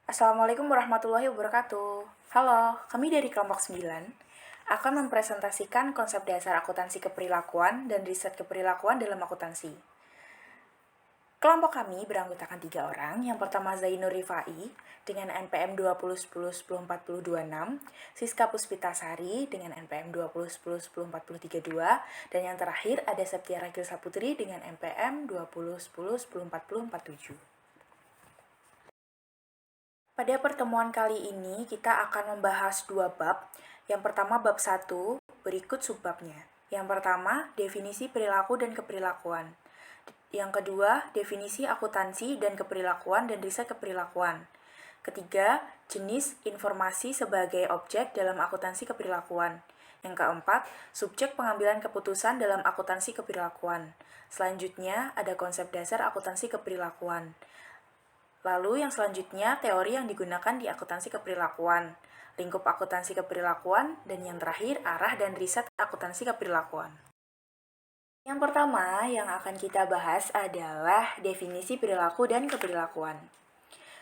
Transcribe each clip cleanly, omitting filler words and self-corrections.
Assalamualaikum warahmatullahi wabarakatuh. Halo, kami dari kelompok 9 akan mempresentasikan konsep dasar akuntansi keperilakuan dan riset keperilakuan dalam akuntansi. Kelompok kami beranggotakan 3 orang. Yang pertama Zainur Rifai dengan NPM 2010104026, Siska Puspitasari dengan NPM 2010104032, dan yang terakhir ada Septia Ragil Saputri dengan NPM 2010104047. Pada pertemuan kali ini kita akan membahas 2 bab. Yang pertama bab 1, berikut subbabnya. Yang pertama, definisi perilaku dan keperilakuan. Yang kedua, definisi akuntansi dan keperilakuan dan riset keperilakuan. Ketiga, jenis informasi sebagai objek dalam akuntansi keperilakuan. Yang keempat, subjek pengambilan keputusan dalam akuntansi keperilakuan. Selanjutnya, ada konsep dasar akuntansi keperilakuan. Lalu yang selanjutnya, teori yang digunakan di akuntansi keperilakuan, lingkup akuntansi keperilakuan, dan yang terakhir, arah dan riset akuntansi keperilakuan. Yang pertama yang akan kita bahas adalah definisi perilaku dan keperilakuan.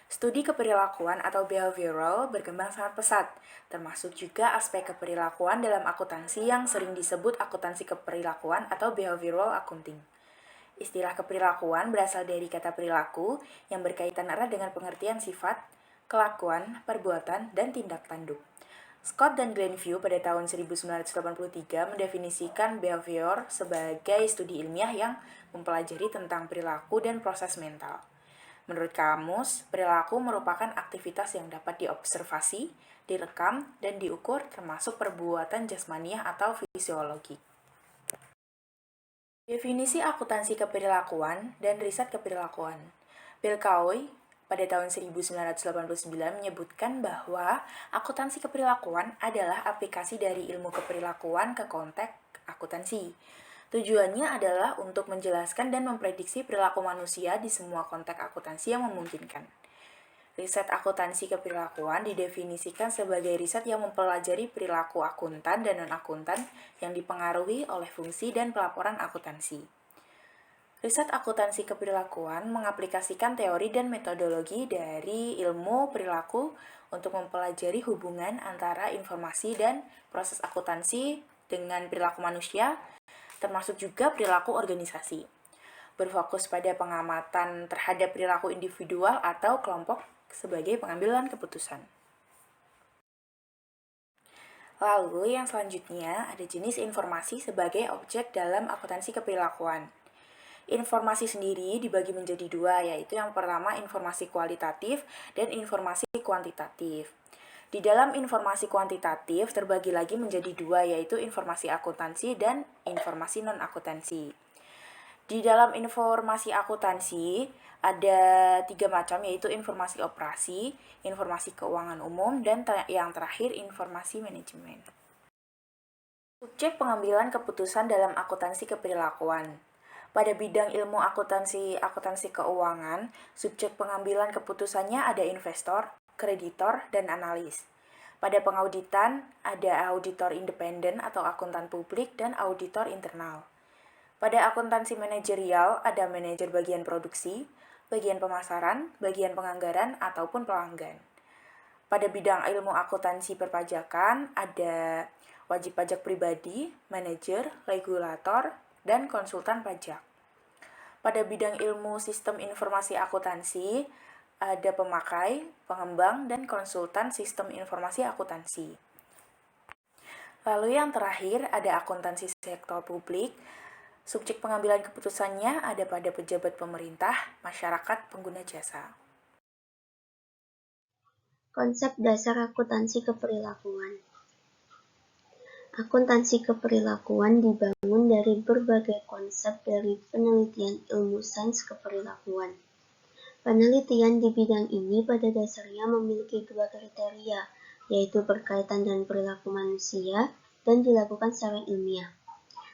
Studi keperilakuan atau behavioral berkembang sangat pesat, termasuk juga aspek keperilakuan dalam akuntansi yang sering disebut akuntansi keperilakuan atau behavioral accounting. Istilah keperilakuan berasal dari kata perilaku yang berkaitan erat dengan pengertian sifat, kelakuan, perbuatan, dan tindak tanduk. Scott dan Glenview pada tahun 1983 mendefinisikan behavior sebagai studi ilmiah yang mempelajari tentang perilaku dan proses mental. Menurut kamus, perilaku merupakan aktivitas yang dapat diobservasi, direkam, dan diukur termasuk perbuatan jasmaniah atau fisiologi. Definisi akuntansi keperilakuan dan riset keperilakuan. Bill Coy pada tahun 1989 menyebutkan bahwa akuntansi keperilakuan adalah aplikasi dari ilmu keperilakuan ke konteks akuntansi. Tujuannya adalah untuk menjelaskan dan memprediksi perilaku manusia di semua konteks akuntansi yang memungkinkan. Riset akuntansi keperilakuan didefinisikan sebagai riset yang mempelajari perilaku akuntan dan non-akuntan yang dipengaruhi oleh fungsi dan pelaporan akuntansi. Riset akuntansi keperilakuan mengaplikasikan teori dan metodologi dari ilmu perilaku untuk mempelajari hubungan antara informasi dan proses akuntansi dengan perilaku manusia, termasuk juga perilaku organisasi. Berfokus pada pengamatan terhadap perilaku individual atau kelompok sebagai pengambilan keputusan. Lalu yang selanjutnya ada jenis informasi sebagai objek dalam akuntansi keperilakuan. Informasi sendiri dibagi menjadi 2, yaitu yang pertama informasi kualitatif dan informasi kuantitatif. Di dalam informasi kuantitatif terbagi lagi menjadi 2, yaitu informasi akuntansi dan informasi non-akuntansi. Di dalam informasi akuntansi ada 3 macam, yaitu informasi operasi, informasi keuangan umum, dan yang terakhir informasi manajemen. Subjek pengambilan keputusan dalam akuntansi keperilakuan. Pada bidang ilmu akuntansi keuangan, subjek pengambilan keputusannya ada investor, kreditor, dan analis. Pada pengauditan, ada auditor independen atau akuntan publik dan auditor internal. Pada akuntansi manajerial, ada manajer bagian produksi, bagian pemasaran, bagian penganggaran, ataupun pelanggan. Pada bidang ilmu akuntansi perpajakan, ada wajib pajak pribadi, manajer, regulator, dan konsultan pajak. Pada bidang ilmu sistem informasi akuntansi, ada pemakai, pengembang, dan konsultan sistem informasi akuntansi. Lalu yang terakhir ada akuntansi sektor publik. Subjek pengambilan keputusannya ada pada pejabat pemerintah, masyarakat, pengguna jasa. Konsep dasar akuntansi keperilakuan. Akuntansi keperilakuan dibangun dari berbagai konsep dari penelitian ilmu sains keperilakuan. Penelitian di bidang ini pada dasarnya memiliki 2 kriteria, yaitu berkaitan dengan perilaku manusia dan dilakukan secara ilmiah.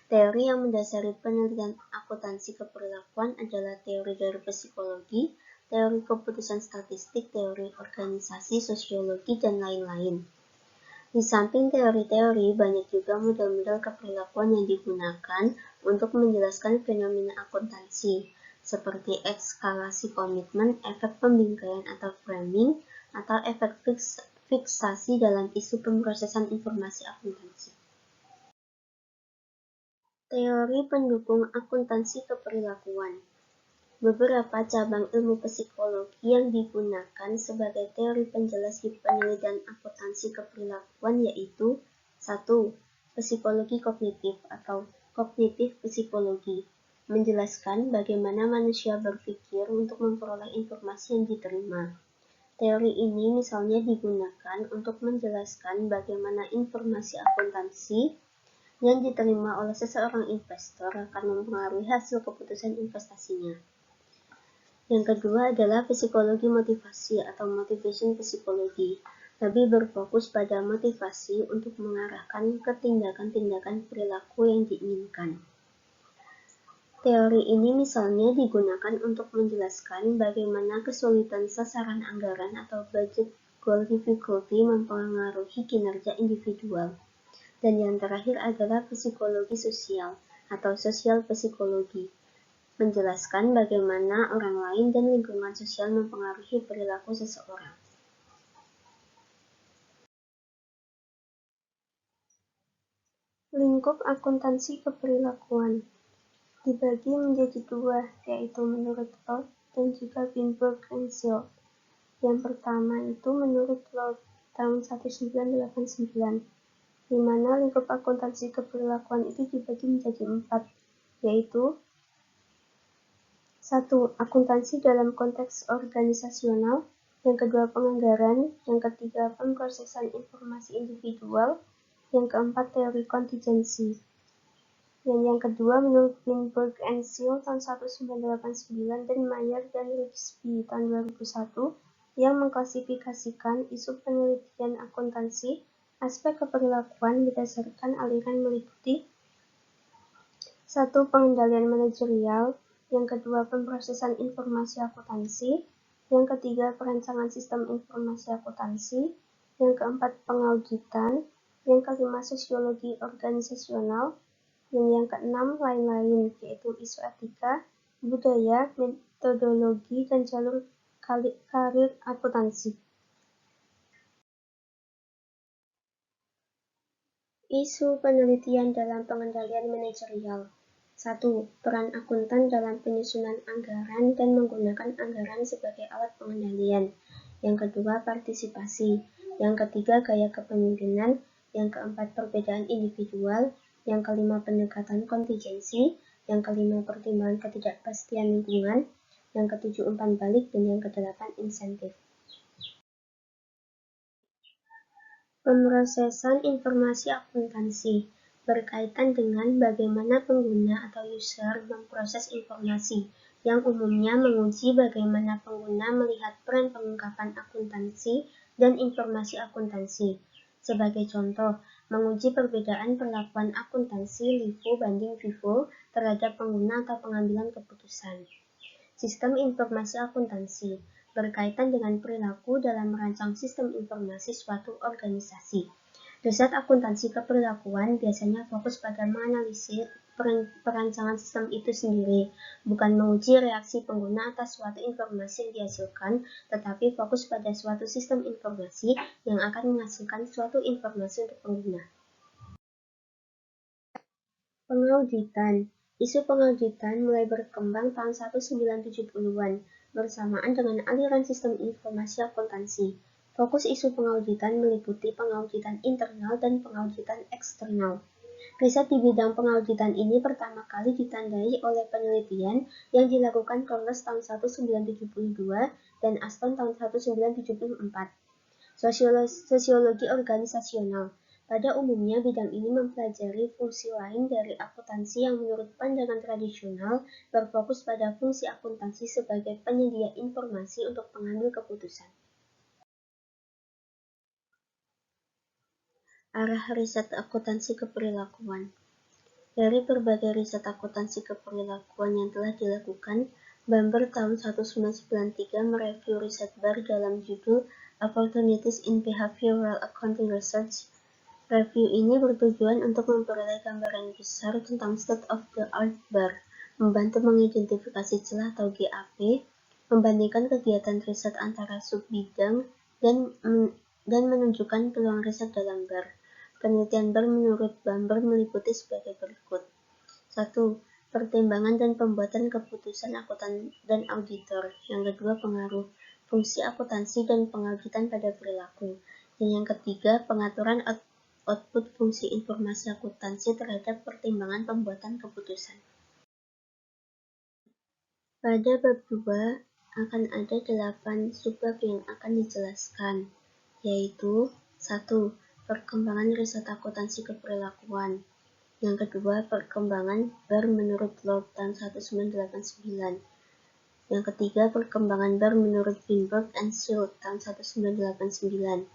Teori yang mendasari penelitian akuntansi keperilakuan adalah teori dari psikologi, teori keputusan statistik, teori organisasi, sosiologi, dan lain-lain. Di samping teori-teori, banyak juga model-model keperilakuan yang digunakan untuk menjelaskan fenomena akuntansi, seperti eskalasi komitmen, efek pembingkaian atau framing, atau efek fiksasi dalam isu pemrosesan informasi akuntansi. Teori pendukung akuntansi keperilakuan. Beberapa cabang ilmu psikologi yang digunakan sebagai teori penjelas di penelitian akuntansi keperilakuan yaitu 1. Psikologi kognitif atau kognitif psikologi, menjelaskan bagaimana manusia berpikir untuk memperoleh informasi yang diterima. Teori ini misalnya digunakan untuk menjelaskan bagaimana informasi akuntansi yang diterima oleh seseorang investor akan mempengaruhi hasil keputusan investasinya. Yang kedua adalah psikologi motivasi atau motivation psychology, lebih berfokus pada motivasi untuk mengarahkan ke tindakan-tindakan perilaku yang diinginkan. Teori ini misalnya digunakan untuk menjelaskan bagaimana kesulitan sasaran anggaran atau budget goal difficulty mempengaruhi kinerja individual. Dan yang terakhir adalah psikologi sosial atau social psikologi, menjelaskan bagaimana orang lain dan lingkungan sosial mempengaruhi perilaku seseorang. Lingkup akuntansi keperilakuan dibagi menjadi dua, yaitu menurut Lord dan juga Binberg and Seal. Yang pertama itu menurut Lord tahun 1989, di mana lingkup akuntansi keperilakuan itu dibagi menjadi 4, yaitu 1. Akuntansi dalam konteks organisasional, yang kedua penganggaran, yang ketiga pemrosesan informasi individual, yang keempat teori kontingensi. Yang kedua menurut Binberg and Seal tahun 1989 dan Mayer dan Rigsby tahun 2001 yang mengklasifikasikan isu penelitian akuntansi aspek keperilakuan berdasarkan aliran meliputi 1. Pengendalian manajerial, yang kedua pemrosesan informasi akuntansi, yang ketiga perancangan sistem informasi akuntansi, yang keempat pengauditan, yang kelima sosiologi organisasional, dan yang keenam lain-lain, yaitu isu etika, budaya, metodologi, dan jalur karir akuntansi. Isu penelitian dalam pengendalian manajerial. 1. Peran akuntan dalam penyusunan anggaran dan menggunakan anggaran sebagai alat pengendalian. Yang kedua, partisipasi. Yang ketiga, gaya kepemimpinan. Yang keempat, perbedaan individual. Yang kelima, pendekatan kontingensi. Yang kelima, pertimbangan ketidakpastian lingkungan. Yang ketujuh, umpan balik. Dan yang kedelapan, insentif. Pemrosesan informasi akuntansi berkaitan dengan bagaimana pengguna atau user memproses informasi, yang umumnya menguji bagaimana pengguna melihat peran pengungkapan akuntansi dan informasi akuntansi. Sebagai contoh, menguji perbedaan perlakuan akuntansi LIFO banding FIFO terhadap pengguna atau pengambilan keputusan. Sistem informasi akuntansi berkaitan dengan perilaku dalam merancang sistem informasi suatu organisasi. Riset akuntansi keperilakuan biasanya fokus pada menganalisis perancangan sistem itu sendiri, bukan menguji reaksi pengguna atas suatu informasi yang dihasilkan, tetapi fokus pada suatu sistem informasi yang akan menghasilkan suatu informasi untuk pengguna. Pengauditan. Isu pengauditan mulai berkembang tahun 1970-an bersamaan dengan aliran sistem informasi akuntansi. Fokus isu pengauditan meliputi pengauditan internal dan pengauditan eksternal. Riset di bidang pengauditan ini pertama kali ditandai oleh penelitian yang dilakukan Corliss tahun 1972 dan Aston tahun 1974. Sosiologi organisasional. Pada umumnya, bidang ini mempelajari fungsi lain dari akuntansi yang menurut pandangan tradisional berfokus pada fungsi akuntansi sebagai penyedia informasi untuk pengambil keputusan. Arah riset akuntansi keperilakuan. Dari berbagai riset akuntansi keperilakuan yang telah dilakukan, Bamber tahun 1993 mereview riset BAR dalam judul Opportunities in Behavioral Accounting Research. Review ini bertujuan untuk memperoleh gambaran besar tentang state of the art BAR, membantu mengidentifikasi celah atau GAP, membandingkan kegiatan riset antara subbidang, dan menunjukkan peluang riset dalam BAR. Penelitian BAR menurut Bamber meliputi sebagai berikut. 1. Pertimbangan dan pembuatan keputusan akuntan dan auditor. Yang kedua, pengaruh fungsi akuntansi dan pengauditan pada perilaku. Dan yang ketiga, pengaturan output fungsi informasi akuntansi terhadap pertimbangan pembuatan keputusan. Pada bab 2 akan ada 8 subbab yang akan dijelaskan, yaitu 1. Perkembangan riset akuntansi keperilakuan. Yang kedua, perkembangan BAR menurut Lord tahun 1989. Yang ketiga, perkembangan BAR menurut Greenberg and Shield tahun 1989.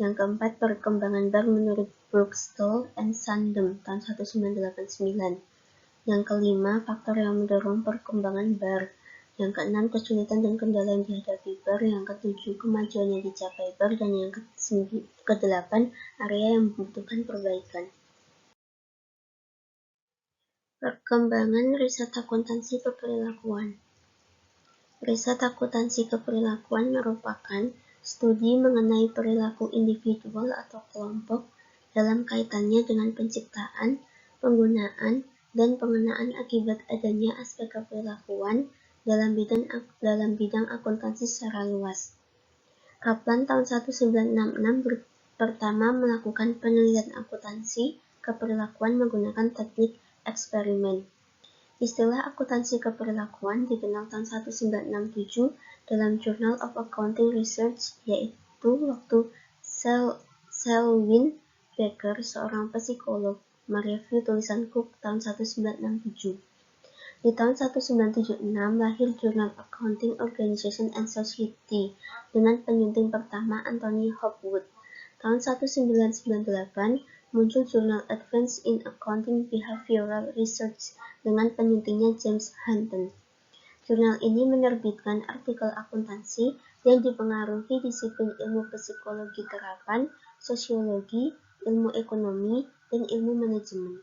Yang keempat, perkembangan BAR menurut Burgstall and Sandem tahun 1989. Yang kelima, faktor yang mendorong perkembangan BAR. Yang keenam, kesulitan dan kendala yang dihadapi BAR. Yang ketujuh, kemajuan yang dicapai BAR. Dan yang kedelapan, area yang membutuhkan perbaikan. Perkembangan riset akuntansi keperilakuan. Riset akuntansi keperilakuan merupakan studi mengenai perilaku individual atau kelompok dalam kaitannya dengan penciptaan, penggunaan, dan pengenaan akibat adanya aspek keperilakuan dalam bidang akuntansi secara luas. Kaplan tahun 1966 pertama melakukan penelitian akuntansi keperilakuan menggunakan teknik eksperimen. Istilah akuntansi keperilakuan dikenal tahun 1967 dalam Journal of Accounting Research, yaitu waktu Selwyn Baker, seorang psikolog, mereview tulisan Cook tahun 1967. Di tahun 1976 lahir Journal Accounting Organization and Society dengan penyunting pertama Anthony Hopwood. Tahun 1998 muncul Jurnal Advance in Accounting Behavioral Research dengan penyuntingnya James Hunton. Jurnal ini menerbitkan artikel akuntansi yang dipengaruhi disiplin ilmu psikologi terapan, sosiologi, ilmu ekonomi, dan ilmu manajemen.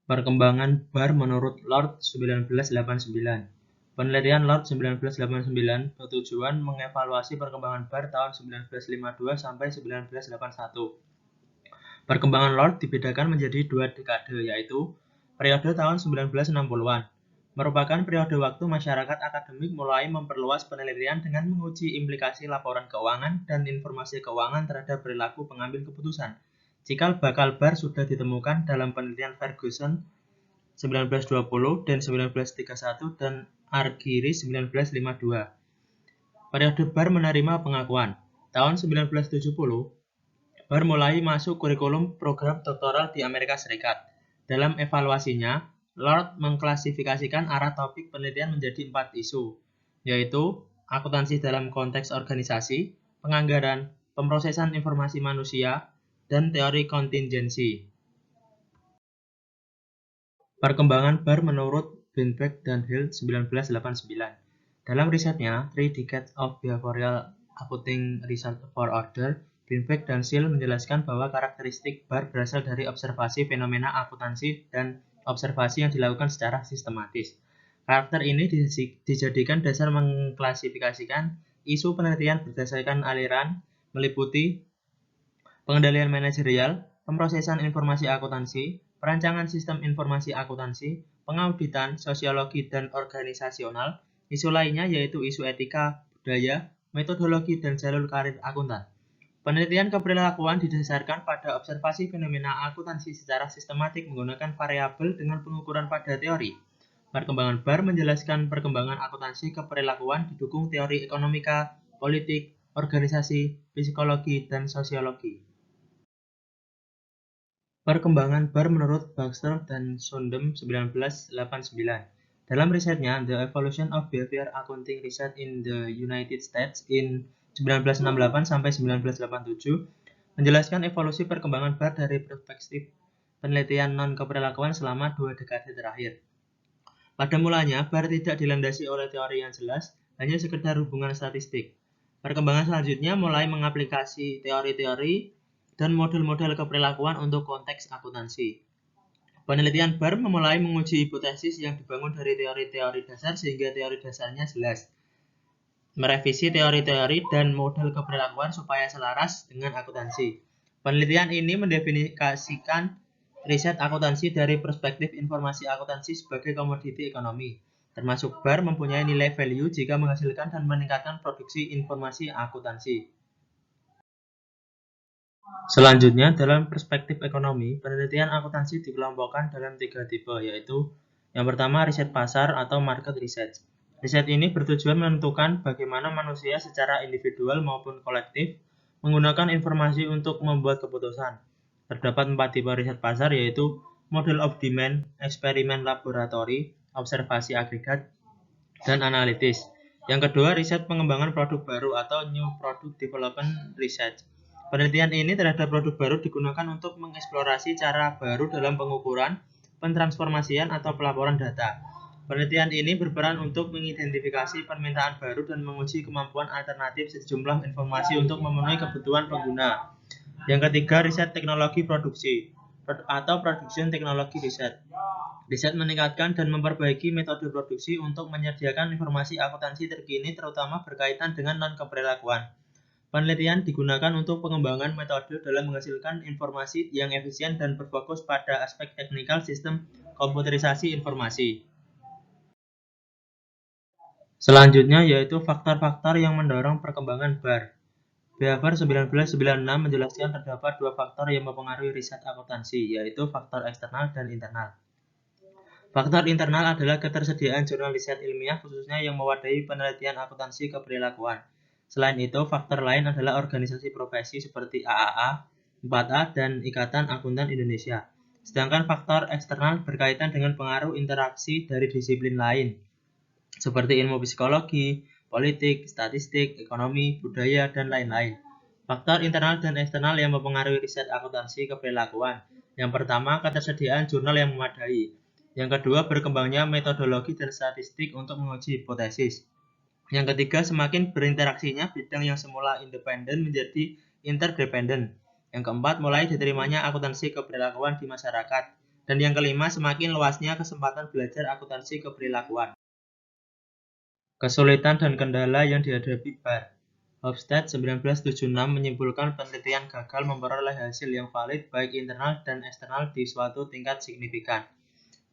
Perkembangan BAR menurut Lord 1989. Penelitian Lord 1989 bertujuan mengevaluasi perkembangan BAR tahun 1952 sampai 1981. Perkembangan Lord dibedakan menjadi 2 dekade, yaitu periode tahun 1960-an, merupakan periode waktu masyarakat akademik mulai memperluas penelitian dengan menguji implikasi laporan keuangan dan informasi keuangan terhadap perilaku pengambil keputusan. Cikal bakal BAR sudah ditemukan dalam penelitian Ferguson 1920 dan 1931 dan Argyris 1952. Periode BAR menerima pengakuan. Tahun 1970, BAR mulai masuk kurikulum program doktoral di Amerika Serikat. Dalam evaluasinya, Lord mengklasifikasikan arah topik penelitian menjadi 4 isu, yaitu akuntansi dalam konteks organisasi, penganggaran, pemrosesan informasi manusia, dan teori kontingensi. Perkembangan BAR menurut Binbeck dan Hill 1989. Dalam risetnya, Three Decades of Behavioral Accounting Research for Order, Binbeck dan Hill menjelaskan bahwa karakteristik BAR berasal dari observasi fenomena akuntansi dan observasi yang dilakukan secara sistematis. Karakter ini dijadikan dasar mengklasifikasikan isu penelitian berdasarkan aliran, meliputi pengendalian manajerial, pemrosesan informasi akuntansi, perancangan sistem informasi akuntansi, pengauditan, sosiologi, dan organisasional. Isu lainnya yaitu isu etika, budaya, metodologi, dan jalur karir akuntan. Penelitian keperilakuan didasarkan pada observasi fenomena akuntansi secara sistematik menggunakan variabel dengan pengukuran pada teori. Perkembangan BAR menjelaskan perkembangan akuntansi keperilakuan didukung teori ekonomika, politik, organisasi, psikologi, dan sosiologi. Perkembangan BAR menurut Baxter dan Sondem 1989. Dalam risetnya, The Evolution of Behavior Accounting Research in the United States in 1968 sampai 1987, menjelaskan evolusi perkembangan BAR dari perspektif penelitian non-keperilakuan selama 2 dekade terakhir. Pada mulanya, BAR tidak dilandasi oleh teori yang jelas, hanya sekedar hubungan statistik. Perkembangan selanjutnya mulai mengaplikasi teori-teori dan model-model keperilakuan untuk konteks akuntansi. Penelitian BAR memulai menguji hipotesis yang dibangun dari teori-teori dasar sehingga teori dasarnya jelas. merevisi teori-teori dan model keperilakuan supaya selaras dengan akuntansi. Penelitian ini mendefinisikan riset akuntansi dari perspektif informasi akuntansi sebagai komoditi ekonomi, termasuk BAR mempunyai nilai value jika menghasilkan dan meningkatkan produksi informasi akuntansi. Selanjutnya, dalam perspektif ekonomi, penelitian akuntansi dikelompokkan dalam 3 tipe, yaitu yang pertama riset pasar atau market research. Riset ini bertujuan menentukan bagaimana manusia secara individual maupun kolektif menggunakan informasi untuk membuat keputusan. Terdapat 4 tipe riset pasar, yaitu model of demand, eksperimen laboratori, observasi agregat, dan analitis. Yang kedua, riset pengembangan produk baru atau new product development research. Penelitian ini terhadap produk baru digunakan untuk mengeksplorasi cara baru dalam pengukuran, pentransformasian, atau pelaporan data. Penelitian ini berperan untuk mengidentifikasi permintaan baru dan menguji kemampuan alternatif sejumlah informasi untuk memenuhi kebutuhan pengguna. Yang ketiga, riset teknologi produksi atau production technology research. Riset meningkatkan dan memperbaiki metode produksi untuk menyediakan informasi akuntansi terkini terutama berkaitan dengan non-keperilakuan. Penelitian digunakan untuk pengembangan metode dalam menghasilkan informasi yang efisien dan berfokus pada aspek teknikal sistem komputerisasi informasi. Selanjutnya yaitu faktor-faktor yang mendorong perkembangan BAR. Behavior 1996 menjelaskan terdapat 2 faktor yang mempengaruhi riset akuntansi, yaitu faktor eksternal dan internal. Faktor internal adalah ketersediaan jurnal riset ilmiah khususnya yang mewadahi penelitian akuntansi keperilakuan. Selain itu, faktor lain adalah organisasi profesi seperti AAA, 4A, dan Ikatan Akuntan Indonesia. Sedangkan faktor eksternal berkaitan dengan pengaruh interaksi dari disiplin lain, seperti ilmu psikologi, politik, statistik, ekonomi, budaya, dan lain-lain. Faktor internal dan eksternal yang mempengaruhi riset akuntansi keperilakuan. Yang pertama, ketersediaan jurnal yang memadai. Yang kedua, berkembangnya metodologi dan statistik untuk menguji hipotesis. Yang ketiga, semakin berinteraksinya bidang yang semula independen menjadi interdependen. Yang keempat, mulai diterimanya akuntansi keperilakuan di masyarakat. Dan yang kelima, semakin luasnya kesempatan belajar akuntansi keperilakuan. Kesulitan dan kendala yang dihadapi BAR. Hofstede 1976 menyimpulkan penelitian gagal memperoleh hasil yang valid baik internal dan eksternal di suatu tingkat signifikan.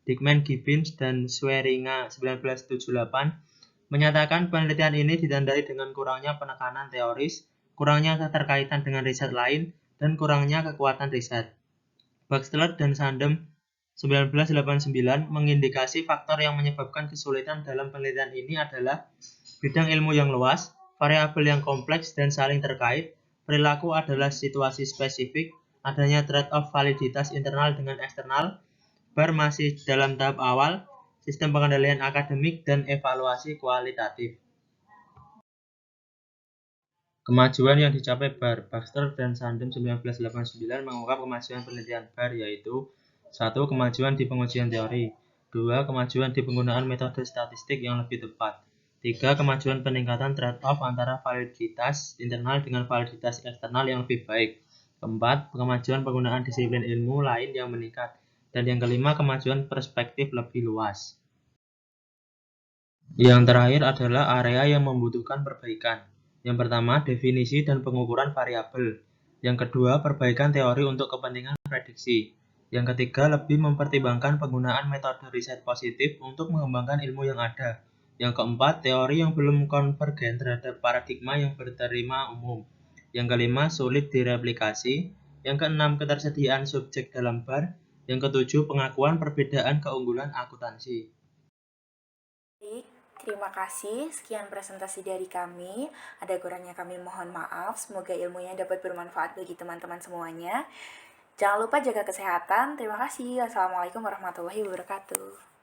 Dickman Gibbons dan Swearinga 1978 menyatakan penelitian ini ditandai dengan kurangnya penekanan teoris, kurangnya keterkaitan dengan riset lain, dan kurangnya kekuatan riset. Baxter dan Sandem 1989 mengindikasi faktor yang menyebabkan kesulitan dalam penelitian ini adalah bidang ilmu yang luas, variabel yang kompleks dan saling terkait, perilaku adalah situasi spesifik, adanya trade-off validitas internal dengan eksternal, BAR masih dalam tahap awal, sistem pengendalian akademik, dan evaluasi kualitatif. Kemajuan yang dicapai BAR. Baxter dan Sandem 1989 mengungkap kemajuan penelitian BAR yaitu 1. Kemajuan di pengujian teori, 2. Kemajuan di penggunaan metode statistik yang lebih tepat, 3. Kemajuan peningkatan trade-off antara validitas internal dengan validitas eksternal yang lebih baik, 4. Kemajuan penggunaan disiplin ilmu lain yang meningkat, dan yang kelima, kemajuan perspektif lebih luas. Yang terakhir adalah area yang membutuhkan perbaikan. Yang pertama, definisi dan pengukuran variabel. Yang kedua, perbaikan teori untuk kepentingan prediksi. Yang ketiga, lebih mempertimbangkan penggunaan metode riset positif untuk mengembangkan ilmu yang ada. Yang keempat, teori yang belum konvergen terhadap paradigma yang berterima umum. Yang kelima, sulit direplikasi. Yang keenam, ketersediaan subjek dalam BAR. Yang ketujuh, pengakuan perbedaan keunggulan akuntansi. Baik, terima kasih. Sekian presentasi dari kami. Ada kurangnya kami mohon maaf. Semoga ilmunya dapat bermanfaat bagi teman-teman semuanya. Jangan lupa jaga kesehatan. Terima kasih. Wassalamualaikum warahmatullahi wabarakatuh.